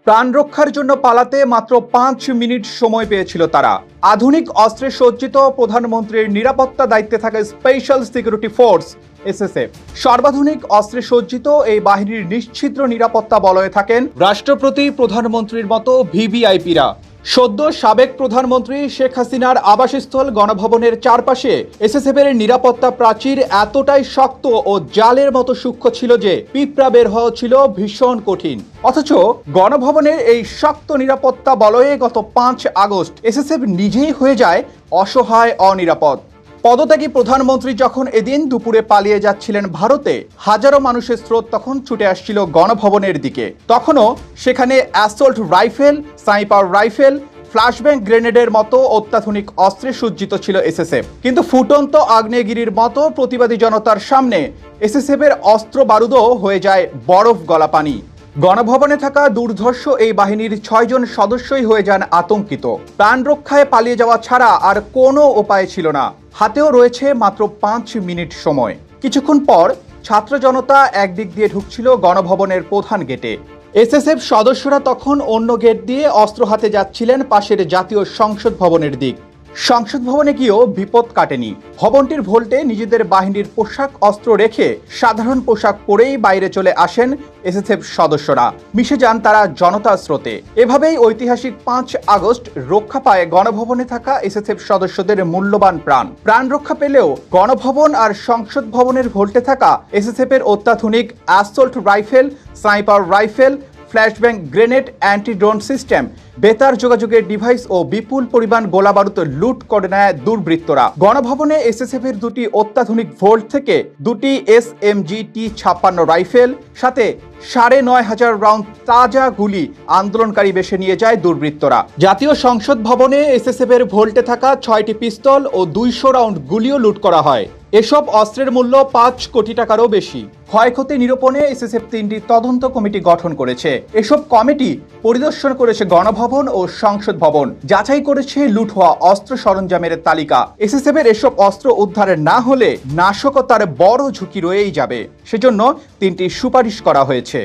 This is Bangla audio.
প্রাণ রক্ষার জন্য পালাতে মাত্র 5 মিনিট সময় পেয়েছিল তারা। আধুনিক অস্ত্রে সজ্জিত প্রধানমন্ত্রীর নিরাপত্তা দায়িত্বে থাকা স্পেশাল সিকিউরিটি ফোর্স এসএসএফ সর্বাধুনিক অস্ত্রে সজ্জিত এই বাহিনীর নিশ্ছিদ্র নিরাপত্তা বলয়ে থাকেন রাষ্ট্রপতি, প্রধানমন্ত্রীর মতো ভিভিআইপিরা। সদ্য সাবেক প্রধানমন্ত্রী শেখ হাসিনার আবাসস্থল গণভবনের চারপাশে এসএসএফের নিরাপত্তা প্রাচীর এতটাই শক্ত ও জালের মতো সূক্ষ্ম ছিল যে পিঁপড়া বের হওয়া ছিল ভীষণ কঠিন। অথচ গণভবনের এই শক্ত নিরাপত্তা বলয়ে গত 5 আগস্ট এসএসএফ নিজেই হয়ে যায় অসহায়, অনিরাপদ। পদত্যাগী প্রধানমন্ত্রী যখন এদিন দুপুরে পালিয়ে যাচ্ছিলেন ভারতে, হাজারো মানুষের স্রোত তখন ছুটে আসছিল গণভবনের দিকে। তখনও সেখানে অ্যাসল্ট রাইফেল, স্নাইপার রাইফেল, ফ্ল্যাশব্যাং গ্রেনেডের মতো অত্যাধুনিক অস্ত্রে সজ্জিত ছিল এসএসএফ। কিন্তু ফুটন্ত আগ্নেয়গিরির মতো প্রতিবাদী জনতার সামনে এসএসএফের অস্ত্র বারুদও হয়ে যায় বরফ গলা পানি। গণভবনে থাকা দুর্ধর্ষ এই বাহিনীর 6 জন সদস্যই হয়ে যান আতঙ্কিত। প্রাণ রক্ষায় পালিয়ে যাওয়া ছাড়া আর কোনো উপায় ছিল না। হাতেও রয়েছে মাত্র 5 মিনিট সময়। কিছুক্ষণ পর ছাত্র জনতা একদিক দিয়ে ঢুকছিল গণভবনের প্রধান গেটে। এসএসএফ সদস্যরা তখন অন্য গেট দিয়ে অস্ত্র হাতে যাচ্ছিলেন পাশের জাতীয় সংসদ ভবনের দিক। সংসদ ভবনে গিয়েও বিপদ কাটেনি। ভবনটির ভোল্টে নিজেদের বাহিনীর পোশাক অস্ত্র রেখে সাধারণ পোশাক পরেই বাইরে চলে আসেন এসএসএফ সদস্যরা। মিশে যান তারা জনতার স্রোতে। এভাবেই ঐতিহাসিক 5 আগস্ট রক্ষা পায় গণভবনে থাকা এসএসএফ সদস্যদের মূল্যবান প্রাণ। প্রাণ রক্ষা পেলেও গণভবন আর সংসদ ভবনের ভোল্টে থাকা এসএসএফ এর অত্যাধুনিক assault rifle, sniper rifle, flashbang grenade, anti drone system, বেতার যোগাযোগের ডিভাইস ও বিপুল পরিমাণ গোলাবারুদ লুট করে নেয় দুর্বৃত্তরা। গণভবনে এসএসএফ এর 2টি অত্যাধুনিক ভোল্ট থেকে 2টি SMG T56 রাইফেল, সাথে 9500 রাউন্ড তাজা গুলি আন্দোলনকারী বেশে নিয়ে যায় দুর্বৃত্তরা। জাতীয় সংসদ ভবনে এসএসএফ এর ভোল্টে থাকা 6টি পিস্তল ও 200 রাউন্ড গুলিও লুট করা হয়। এসব অস্ত্রের মূল্য 5 কোটি টাকারও বেশি। ক্ষয়ক্ষতি নিরূপণে এসএসএফ 3টি তদন্ত কমিটি গঠন করেছে। এসব কমিটি পরিদর্শন করেছে গণভবন ও সংসদ ভবন, যাচাই করেছে লুট হওয়া অস্ত্র সরঞ্জামের তালিকা। এসএসএফ এর এসব অস্ত্র উদ্ধার না হলে নাশকতার বড় ঝুঁকি রয়েই যাবে। সেজন্য 3টি সুপারিশ করা হয়েছে।